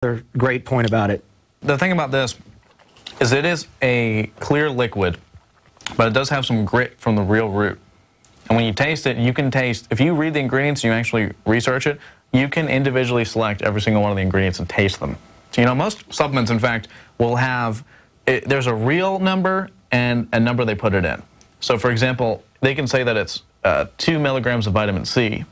Another great point about it. The thing about this is it is a clear liquid, but it does have some grit from the real root. And when you taste it, you can taste, if you read the ingredients and you actually research it, you can individually select every single one of the ingredients and taste them. So, you know, most supplements, in fact, will have, there's a real number and a number they put it in. So, for example, they can say that it's 2 milligrams of vitamin C.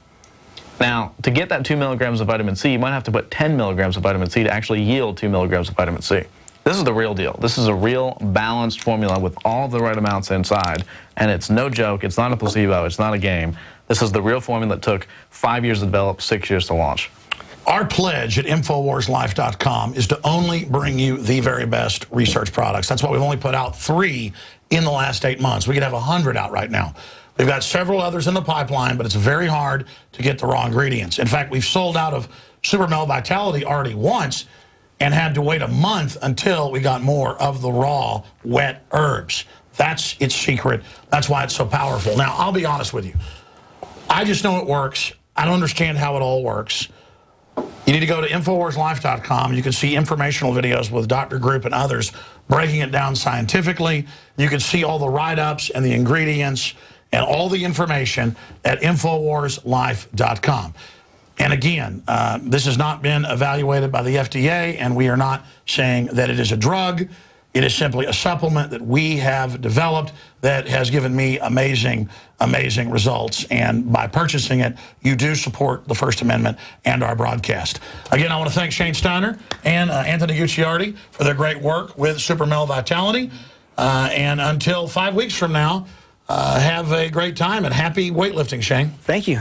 Now, to get that 2 milligrams of vitamin C, you might have to put 10 milligrams of vitamin C to actually yield 2 milligrams of vitamin C. This is the real deal. This is a real balanced formula with all the right amounts inside, and it's no joke. It's not a placebo. It's not a game. This is the real formula that took 5 years to develop, 6 years to launch. Our pledge at InfoWarsLife.com is to only bring you the very best research products. That's why we've only put out 3 in the last 8 months. We could have 100 out right now. We've got several others in the pipeline, but it's very hard to get the raw ingredients. In fact, we've sold out of Super Male Vitality already once and had to wait a month until we got more of the raw, wet herbs. That's its secret. That's why it's so powerful. Now, I'll be honest with you. I just know it works. I don't understand how it all works. You need to go to InfoWarsLife.com. You can see informational videos with Dr. Group and others breaking it down scientifically. You can see all the write-ups and the ingredients and all the information at InfoWarsLife.com. And again, this has not been evaluated by the FDA, and we are not saying that it is a drug. It is simply a supplement that we have developed that has given me amazing, amazing results. And by purchasing it, you do support the First Amendment and our broadcast. Again, I want to thank Shane Steiner and Anthony Gucciardi for their great work with Super Male Vitality. And until 5 weeks from now, have a great time and happy weightlifting, Shane. Thank you.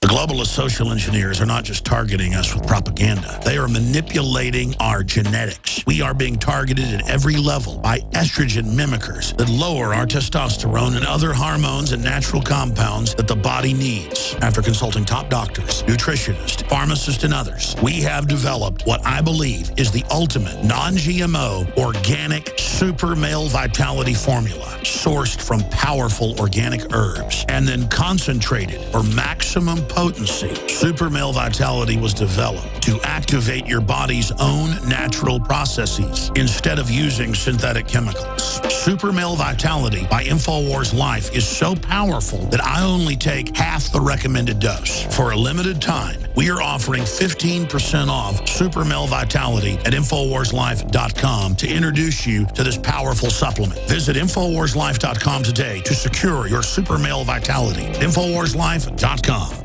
The globalist social engineers are not just targeting us with propaganda. They are manipulating our genetics. We are being targeted at every level by estrogen mimickers that lower our testosterone and other hormones and natural compounds that the body needs. After consulting top doctors, nutritionists, pharmacists, and others, we have developed what I believe is the ultimate non-GMO organic Super Male Vitality formula, sourced from powerful organic herbs and then concentrated for maximum potency. Super Male Vitality was developed to activate your body's own natural processes instead of using synthetic chemicals. Super Male Vitality by InfoWars Life is so powerful that I only take half the recommended dose. For a limited time, we are offering 15% off Super Male Vitality at InfoWarsLife.com to introduce you to this powerful supplement. Visit InfoWarsLife.com today to secure your Super Male Vitality. InfoWarsLife.com.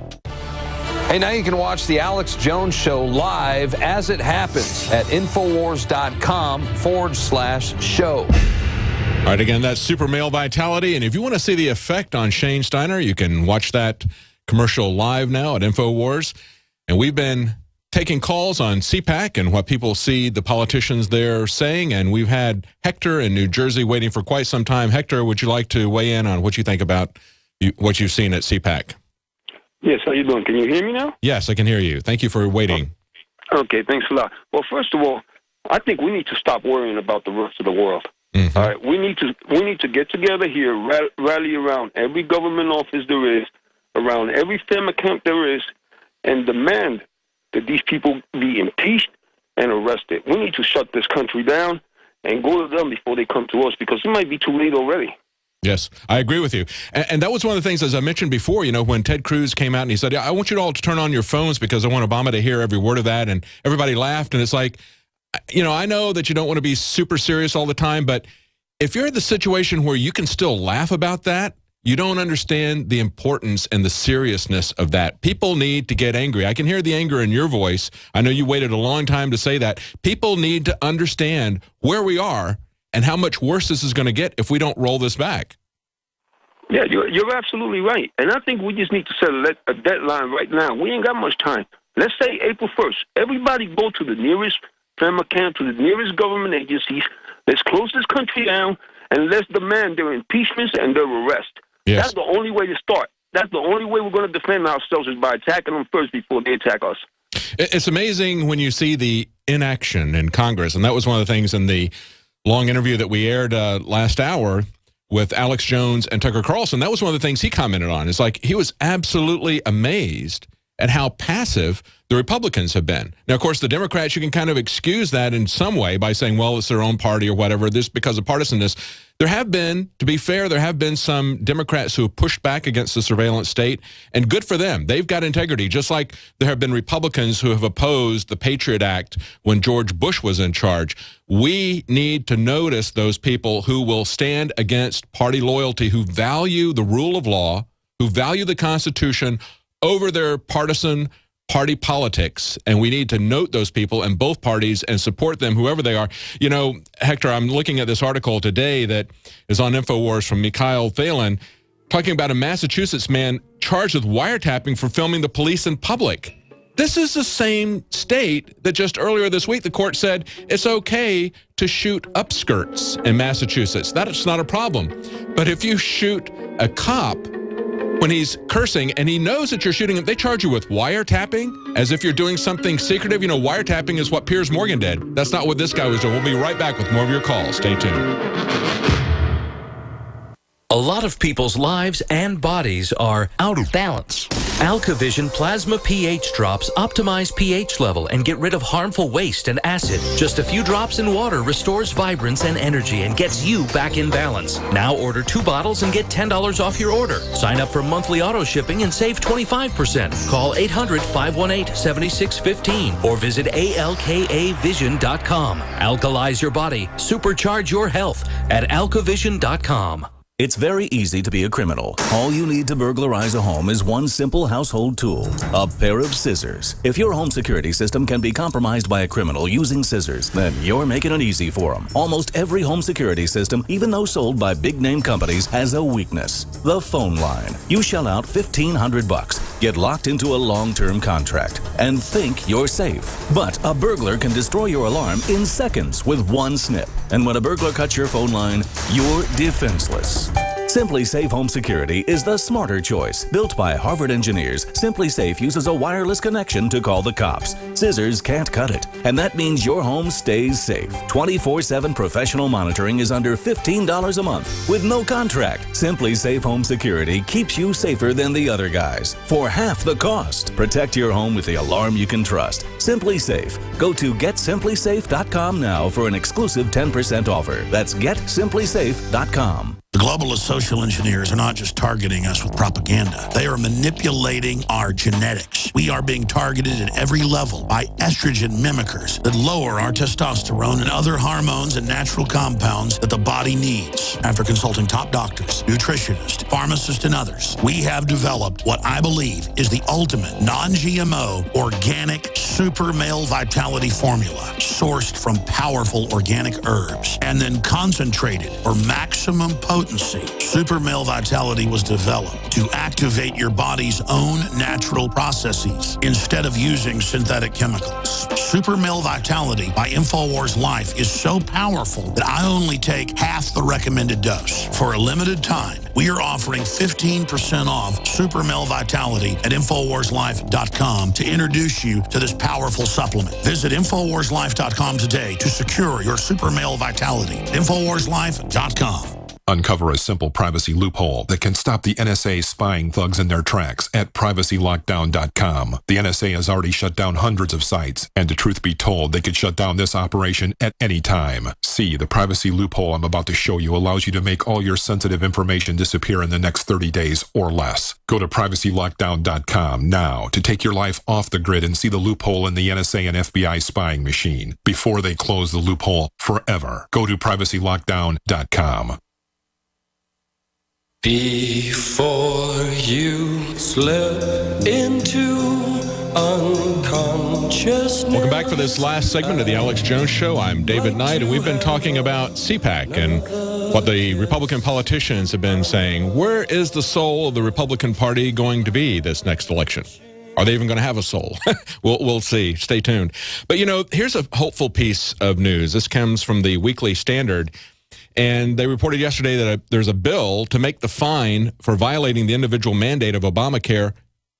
Hey, now you can watch the Alex Jones Show live as it happens at Infowars.com/show. All right, again, that's Super Male Vitality. And if you want to see the effect on Shane Steiner, you can watch that commercial live now at InfoWars. And we've been taking calls on CPAC and what people see the politicians there saying. And we've had Hector in New Jersey waiting for quite some time. Hector, would you like to weigh in on what you think about what you've seen at CPAC? Yes, how you doing? Can you hear me now? Yes, I can hear you. Thank you for waiting. Okay, thanks a lot. Well, first of all, I think we need to stop worrying about the rest of the world. All right, we need to get together here, rally around every government office there is, around every FEMA camp there is, and demand that these people be impeached and arrested. We need to shut this country down and go to them before they come to us, because it might be too late already. Yes, I agree with you. And that was one of the things, as I mentioned before, you know, when Ted Cruz came out and he said, I want you all to turn on your phones because I want Obama to hear every word of that. And everybody laughed. And it's like, you know, I know that you don't want to be super serious all the time, but if you're in the situation where you can still laugh about that, you don't understand the importance and the seriousness of that. People need to get angry. I can hear the anger in your voice. I know you waited a long time to say that. People need to understand where we are and how much worse this is going to get if we don't roll this back. Yeah, you're absolutely right. And I think we just need to set a deadline right now. We ain't got much time. Let's say April 1st. Everybody go to the nearest FEMA camp, to the nearest government agencies. Let's close this country down, and let's demand their impeachments and their arrest. Yes. That's the only way to start. That's the only way we're going to defend ourselves, is by attacking them first before they attack us. It's amazing when you see the inaction in Congress, and that was one of the things in the long interview that we aired last hour with Alex Jones and Tucker Carlson. That was one of the things he commented on. It's like he was absolutely amazed at how passive the Republicans have been. Now, of course, the Democrats, you can kind of excuse that in some way by saying, well, it's their own party or whatever, this because of partisanness. There have been, to be fair, there have been some Democrats who have pushed back against the surveillance state, and good for them. They've got integrity, just like there have been Republicans who have opposed the Patriot Act when George Bush was in charge. We need to notice those people who will stand against party loyalty, who value the rule of law, who value the Constitution over their partisan party politics, and we need to note those people in both parties and support them, whoever they are. You know, Hector, I'm looking at this article today that is on InfoWars from Mikhail Thalen, talking about a Massachusetts man charged with wiretapping for filming the police in public. This is the same state that just earlier this week the court said it's okay to shoot upskirts in Massachusetts. That's not a problem. But if you shoot a cop when he's cursing and he knows that you're shooting him, they charge you with wiretapping as if you're doing something secretive. You know, wiretapping is what Piers Morgan did. That's not what this guy was doing. We'll be right back with more of your calls. Stay tuned. A lot of people's lives and bodies are out of balance. AlkaVision Plasma pH drops optimize pH level and get rid of harmful waste and acid. Just a few drops in water restores vibrance and energy and gets you back in balance. Now order 2 bottles and get $10 off your order. Sign up for monthly auto shipping and save 25%. Call 800-518-7615 or visit alkavision.com. Alkalize your body. Supercharge your health at alkavision.com. It's very easy to be a criminal. All you need to burglarize a home is one simple household tool, a pair of scissors. If your home security system can be compromised by a criminal using scissors, then you're making it easy for them. Almost every home security system, even those sold by big-name companies, has a weakness: the phone line. You shell out $1,500, get locked into a long-term contract, and think you're safe. But a burglar can destroy your alarm in seconds with one snip. And when a burglar cuts your phone line, you're defenseless. SimpliSafe Home Security is the smarter choice. Built by Harvard engineers, SimpliSafe uses a wireless connection to call the cops. Scissors can't cut it, and that means your home stays safe. 24/7 professional monitoring is under $15 a month with no contract. SimpliSafe Home Security keeps you safer than the other guys for half the cost. Protect your home with the alarm you can trust. SimpliSafe. Go to GetSimpliSafe.com now for an exclusive 10% offer. That's GetSimpliSafe.com. The globalist social engineers are not just targeting us with propaganda. They are manipulating our genetics. We are being targeted at every level by estrogen mimickers that lower our testosterone and other hormones and natural compounds that the body needs. After consulting top doctors, nutritionists, pharmacists, and others, we have developed what I believe is the ultimate non-GMO organic super male vitality formula sourced from powerful organic herbs and then concentrated for maximum potency. Super Male Vitality was developed to activate your body's own natural processes instead of using synthetic chemicals. Super Male Vitality by InfoWars Life is so powerful that I only take half the recommended dose. For a limited time, we are offering 15% off Super Male Vitality at InfoWarsLife.com to introduce you to this powerful supplement. Visit InfoWarsLife.com today to secure your Super Male Vitality. InfoWarsLife.com. Uncover a simple privacy loophole that can stop the NSA spying thugs in their tracks at privacylockdown.com. The NSA has already shut down hundreds of sites, and the truth be told, they could shut down this operation at any time. See, the privacy loophole I'm about to show you allows you to make all your sensitive information disappear in the next 30 days or less. Go to privacylockdown.com now to take your life off the grid and see the loophole in the NSA and FBI spying machine before they close the loophole forever. Go to privacylockdown.com. Before you slip into unconsciousness. Welcome back for this last segment of the Alex Jones Show. I'm David Knight, and we've been talking about CPAC and what the Republican politicians have been saying. Where is the soul of the Republican Party going to be this next election? Are they even going to have a soul? We'll see. Stay tuned. But, you know, here's a hopeful piece of news. This comes from the Weekly Standard. And they reported yesterday that there's a bill to make the fine for violating the individual mandate of Obamacare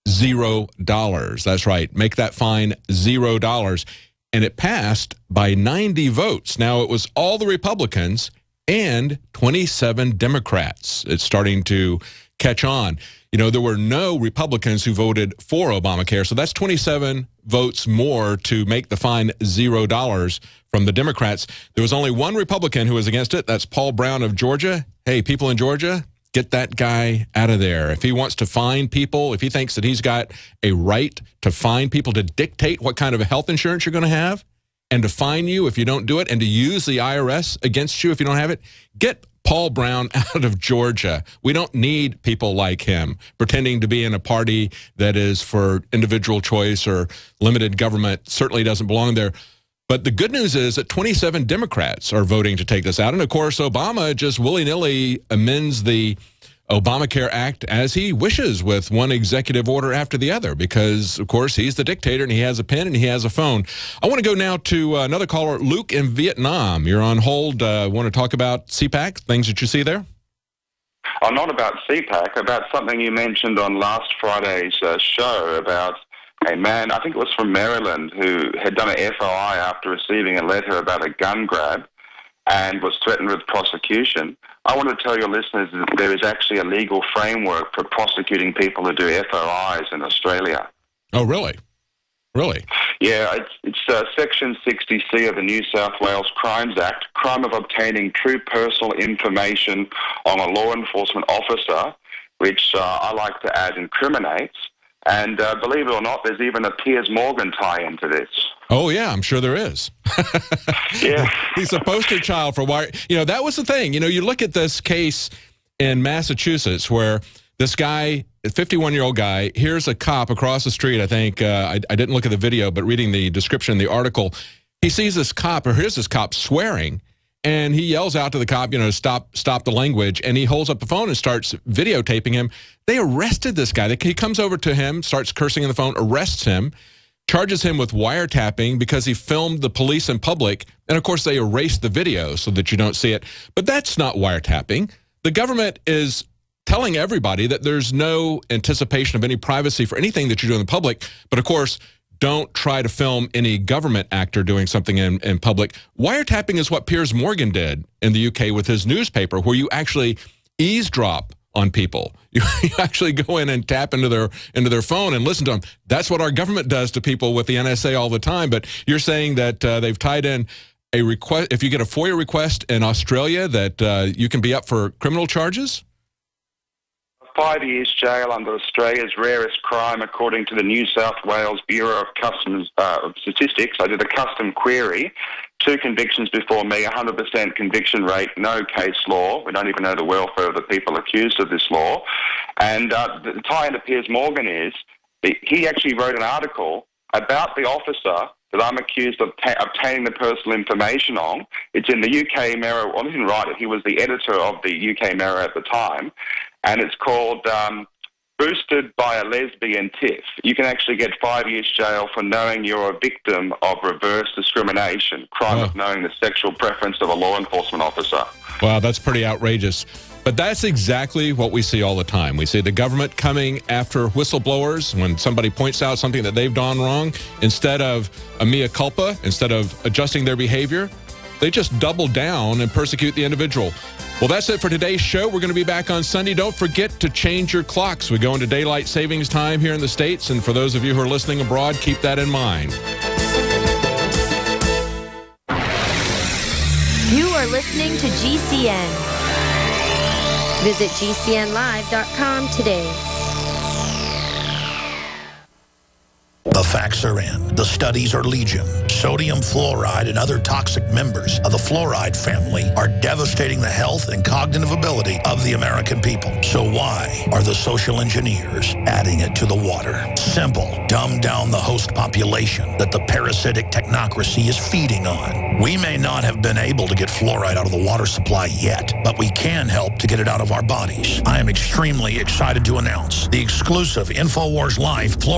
$0. That's right. Make that fine $0. And it passed by 90 votes. Now, it was all the Republicans and 27 Democrats. It's starting to catch on. You know, there were no Republicans who voted for Obamacare, so that's 27 votes more to make the fine $0 from the Democrats. There was only one Republican who was against it. That's Paul Brown of Georgia. Hey, people in Georgia, get that guy out of there. If he wants to fine people, if he thinks that he's got a right to fine people, to dictate what kind of health insurance you're going to have, and to fine you if you don't do it, and to use the IRS against you if you don't have it, get Paul Brown out of Georgia. We don't need people like him pretending to be in a party that is for individual choice or limited government. Certainly doesn't belong there. But the good news is that 27 Democrats are voting to take this out. And, of course, Obama just willy-nilly amends the Obamacare Act as he wishes, with one executive order after the other, because, of course, he's the dictator and he has a pen and he has a phone. I want to go now to another caller, Luke in Vietnam. You're on hold. Want to talk about CPAC, things that you see there? Oh, not about CPAC, about something you mentioned on last Friday's show about a man, I think it was from Maryland, who had done an FOI after receiving a letter about a gun grab and was threatened with prosecution. I want to tell your listeners that there is actually a legal framework for prosecuting people who do FOIs in Australia. Oh, really? Really? Yeah, it's Section 60C of the New South Wales Crimes Act, crime of obtaining true personal information on a law enforcement officer, which I like to add incriminates. And believe it or not, there's even a Piers Morgan tie-in to this. Oh, yeah, I'm sure there is. Yeah. He's a poster child for why, you know, that was the thing. You know, you look at this case in Massachusetts where this guy, a 51-year-old guy, here's a cop across the street. I think, I didn't look at the video, but reading the description in the article, he sees this cop, or here's this cop swearing, and he yells out to the cop, you know, stop the language, and he holds up the phone and starts videotaping him. They arrested this guy. He comes over to him, starts cursing on the phone, arrests him, charges him with wiretapping because he filmed the police in public, and of course they erased the video so that you don't see it. But that's not wiretapping. The government is telling everybody that there's no anticipation of any privacy for anything that you do in the public, but of course, don't try to film any government actor doing something in public. Wiretapping is what Piers Morgan did in the UK with his newspaper, where you actually eavesdrop on people. You actually go in and tap into their phone and listen to them. That's what our government does to people with the NSA all the time. But you're saying that they've tied in a request. If you get a FOIA request in Australia, that you can be up for criminal charges? 5 years jail under Australia's rarest crime, according to the New South Wales Bureau of Customs Statistics. I did a custom query. 2 convictions before me, 100% conviction rate, no case law. We don't even know the welfare of the people accused of this law. And the tie into Piers Morgan is he actually wrote an article about the officer that I'm accused of obtaining the personal information on. It's in the UK Mirror. Well, he didn't write it. He was the editor of the UK Mirror at the time. And it's called Boosted by a Lesbian Tiff. You can actually get 5 years jail for knowing you're a victim of reverse discrimination, crime of knowing the sexual preference of a law enforcement officer. Wow, that's pretty outrageous. But that's exactly what we see all the time. We see the government coming after whistleblowers when somebody points out something that they've done wrong. Instead of a mea culpa, instead of adjusting their behavior, they just double down and persecute the individual. Well, that's it for today's show. We're going to be back on Sunday. Don't forget to change your clocks. We go into daylight savings time here in the States, and for those of you who are listening abroad, keep that in mind. You are listening to GCN. Visit GCNlive.com today. The facts are in. The studies are legion. Sodium fluoride and other toxic members of the fluoride family are devastating the health and cognitive ability of the American people. So why are the social engineers adding it to the water? Simple. Dumb down the host population that the parasitic technocracy is feeding on. We may not have been able to get fluoride out of the water supply yet, but we can help to get it out of our bodies. I am extremely excited to announce the exclusive InfoWars Live fluoride